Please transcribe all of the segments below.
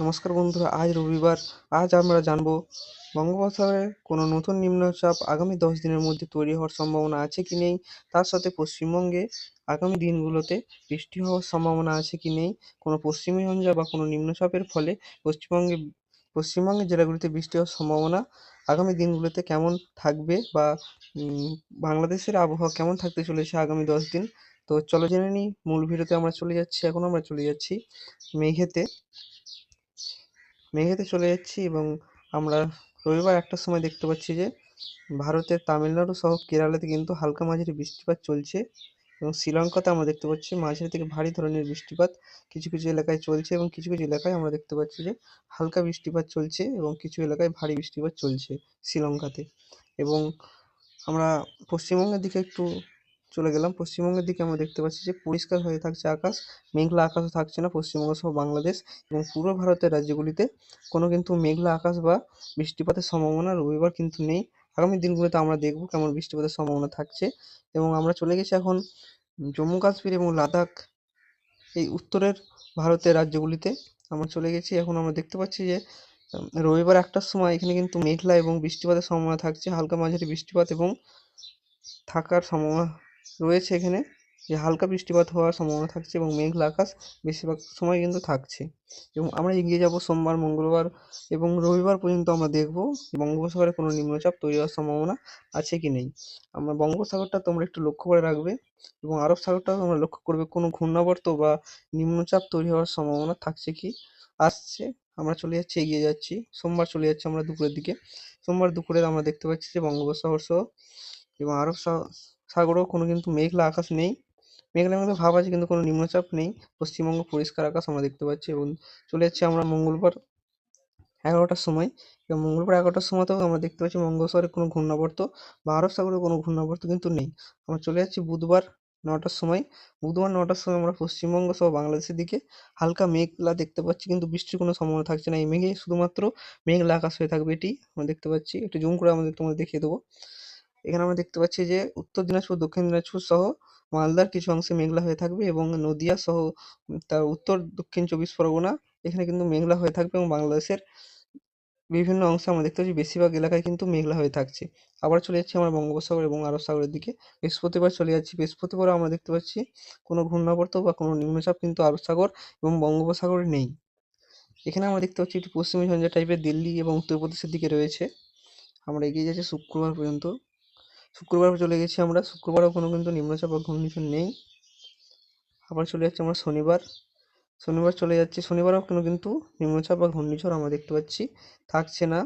নমস্কার বন্ধুরা, আজ রবিবার। আজ আমরা জানব বঙ্গোপসাগরে কোনো নতুন নিম্নচাপ আগামী 10 দিনের মধ্যে তৈরি হওয়ার সম্ভাবনা আছে কি নেই, তার সাথে পশ্চিমবঙ্গে আগামী দিনগুলোতে বৃষ্টি হওয়ার সম্ভাবনা আছে কি নেই, কোনো পশ্চিমী ঝঞ্ঝা বা কোনো নিম্নচাপের ফলে পশ্চিমবঙ্গের জেলাগুলিতে বৃষ্টি হওয়ার সম্ভাবনা আগামী দিনগুলোতে কেমন থাকবে, বা বাংলাদেশের আবহাওয়া কেমন থাকতে চলেছে আগামী 10 দিন। তো চলো জেনে নিই। মূল ভিডিওতে আমরা চলে যাচ্ছি। এখন আমরা চলে যাচ্ছি মেঘেতে মেঘেতে চলে যাচ্ছি এবং আমরা রবিবার 1টার সময় দেখতে পাচ্ছি যে ভারতের তামিলনাড়ু সহ কেরালাতে কিন্তু হালকা মাঝারি বৃষ্টিপাত চলছে, এবং শ্রীলঙ্কাতে আমরা দেখতে পাচ্ছি মাঝারি থেকে ভারী ধরনের বৃষ্টিপাত কিছু কিছু এলাকায় চলছে, এবং কিছু কিছু এলাকায় আমরা দেখতে পাচ্ছি যে হালকা বৃষ্টিপাত চলছে এবং কিছু এলাকায় ভারী বৃষ্টিপাত চলছে শ্রীলঙ্কাতে। এবং আমরা পশ্চিমবঙ্গের দিকে একটু চলে গেলাম। পশ্চিমবঙ্গের দিকে আমরা দেখতে পাচ্ছি যে পরিষ্কার হয়ে থাকছে আকাশ, মেঘলা আকাশও থাকছে না পশ্চিমবঙ্গ সহ বাংলাদেশ এবং পূর্ব ভারতের রাজ্যগুলিতে কোনো কিন্তু মেঘলা আকাশ বা বৃষ্টিপাতের সম্ভাবনা রবিবার কিন্তু নেই। আগামী দিনগুলোতে আমরা দেখব কেমন বৃষ্টিপাতের সম্ভাবনা থাকছে। এবং আমরা চলে গেছি এখন জম্মু কাশ্মীর এবং লাদাখ, এই উত্তরের ভারতের রাজ্যগুলিতে আমরা চলে গেছি। এখন আমরা দেখতে পাচ্ছি যে রবিবার 1টার সময় এখানে কিন্তু মেঘলা এবং বৃষ্টিপাতের সম্ভাবনা থাকছে, হালকা মাঝারি বৃষ্টিপাত এবং থাকার সম্ভাবনা রয়েছে এখানে, যে হালকা বৃষ্টিপাত হওয়ার সম্ভাবনা থাকছে এবং মেঘলা আকাশ বেশিরভাগ সময় কিন্তু থাকছে। এবং আমরা এগিয়ে যাব সোমবার, মঙ্গলবার এবং রবিবার পর্যন্ত। আমরা দেখব বঙ্গোপসাগরে কোনো নিম্নচাপ তৈরি হওয়ার সম্ভাবনা আছে কি নেই। আমরা বঙ্গোপসাগরটা তোমরা একটু লক্ষ্য করে রাখবে এবং আরব সাগরটাও তোমরা লক্ষ্য করবে কোনো ঘূর্ণাবর্ত বা নিম্নচাপ তৈরি হওয়ার সম্ভাবনা থাকছে কি আসছে। আমরা চলে যাচ্ছি, এগিয়ে যাচ্ছি। সোমবার চলে যাচ্ছি আমরা দুপুরের দিকে। সোমবার দুপুরে আমরা দেখতে পাচ্ছি যে বঙ্গোপসাগর সহ এবং আরব সাগরেও কোনো কিন্তু মেঘলা আকাশ নেই। মেঘলা মেঘলা ভাব আছে কিন্তু কোনো নিম্নচাপ নেই। পশ্চিমবঙ্গ পরিষ্কার আকাশ আমরা দেখতে পাচ্ছি। এবং চলে যাচ্ছি আমরা মঙ্গলবার 11টার সময়, এবং মঙ্গলবার 11টার সময়তেও আমরা দেখতে পাচ্ছি বঙ্গোপসাগরে কোনো ঘূর্ণাবর্ত বা আরব সাগরে কোনো ঘূর্ণাবর্ত কিন্তু নেই। আমরা চলে যাচ্ছি বুধবার 9টার সময়। বুধবার 9টার সময় আমরা পশ্চিমবঙ্গ সহ বাংলাদেশের দিকে হালকা মেঘলা দেখতে পাচ্ছি, কিন্তু বৃষ্টির কোনো সম্ভাবনা থাকছে না। এই মেঘে শুধুমাত্র মেঘলা আকাশ হয়ে থাকবে, এটি আমরা দেখতে পাচ্ছি। একটু জুম করে তোমাদের দেখিয়ে দেবো। এখানে আমরা দেখতে পাচ্ছি যে উত্তর দিনাজপুর, দক্ষিণ দিনাজপুর সহ মালদার কিছু অংশে মেঘলা হয়ে থাকবে, এবং নদিয়া সহ তার উত্তর দক্ষিণ 24 পরগনা এখানে কিন্তু মেঘলা হয়ে থাকবে, এবং বাংলাদেশের বিভিন্ন অংশে আমরা দেখতে পাচ্ছি বেশিরভাগ এলাকায় কিন্তু মেঘলা হয়ে থাকছে। আবার চলে যাচ্ছি আমরা বঙ্গোপসাগর এবং আরব সাগরের দিকে। বৃহস্পতিবার চলে যাচ্ছি। বৃহস্পতিবারও আমরা দেখতে পাচ্ছি কোনো ঘূর্ণাবর্ত বা কোনো নিম্নচাপ কিন্তু আরব সাগর এবং বঙ্গোপসাগরে নেই। এখানে আমরা দেখতে পাচ্ছি একটু পশ্চিমী ঝঞ্ঝা টাইপের দিল্লি এবং উত্তরপ্রদেশের দিকে রয়েছে। আমরা এগিয়ে যাচ্ছি শুক্রবার পর্যন্ত। শুক্রবার চলে গেছি আমরা। শুক্রবারও কোনো কিন্তু নিম্নচাপ বা ঘূর্ণিঝড় নেই। আবার চলে যাচ্ছি আমরা শনিবার। শনিবার চলে যাচ্ছি। শনিবারও কোনো কিন্তু নিম্নচাপ বা ঘূর্ণিঝড় আমরা দেখতে পাচ্ছি থাকছে না।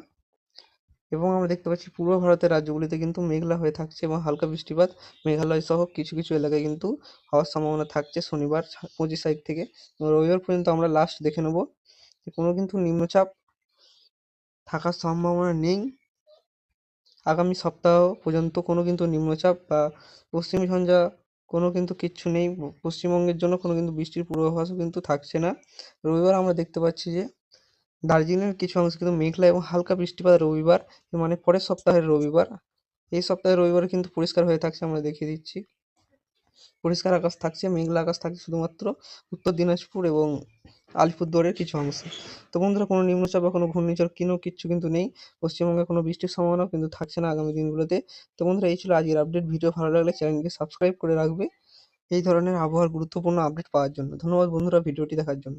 এবং আমরা দেখতে পাচ্ছি পূর্ব ভারতের রাজ্যগুলিতে কিন্তু মেঘলা হয়ে থাকছে এবং হালকা বৃষ্টিপাত মেঘালয় সহ কিছু কিছু এলাকায় কিন্তু হওয়ার সম্ভাবনা থাকছে শনিবার 25 তারিখ থেকে। এবং রবিবার পর্যন্ত আমরা লাস্ট দেখে নেব যে কোনো কিন্তু নিম্নচাপ থাকার সম্ভাবনা নেই। আগামী সপ্তাহ পর্যন্ত কোনো কিন্তু নিম্নচাপ বা পশ্চিমী ঝঞ্ঝা কোনো কিন্তু কিচ্ছু নেই। পশ্চিমবঙ্গের জন্য কোনো কিন্তু বৃষ্টির পূর্বাভাসও কিন্তু থাকছে না। রবিবার আমরা দেখতে পাচ্ছি যে দার্জিলিংয়ের কিছু অংশে কিন্তু মেঘলা এবং হালকা বৃষ্টিপাত রবিবার, মানে পরের সপ্তাহের রবিবার। এই সপ্তাহের রবিবারে কিন্তু পরিষ্কার হয়ে থাকছে, আমরা দেখিয়ে দিচ্ছি। পরিষ্কার আকাশ থাকছে, মেঘলা আকাশ থাকছে শুধুমাত্র উত্তর দিনাজপুর এবং আলিপুরদুয়ারের কিছু অংশে। তো বন্ধুরা, কোনো নিম্নচাপ বা কোনো ঘূর্ণিঝড় কিচ্ছু কিন্তু নেই। পশ্চিমবঙ্গে কোনো বৃষ্টির সম্ভাবনাও কিন্তু থাকছে না আগামী দিনগুলোতে। তো বন্ধুরা, এই ছিল আজকের আপডেট। ভিডিও ভালো লাগলে চ্যানেলকে সাবস্ক্রাইব করে রাখবে এই ধরনের আবহাওয়ার গুরুত্বপূর্ণ আপডেট পাওয়ার জন্য। ধন্যবাদ বন্ধুরা ভিডিওটি দেখার জন্য।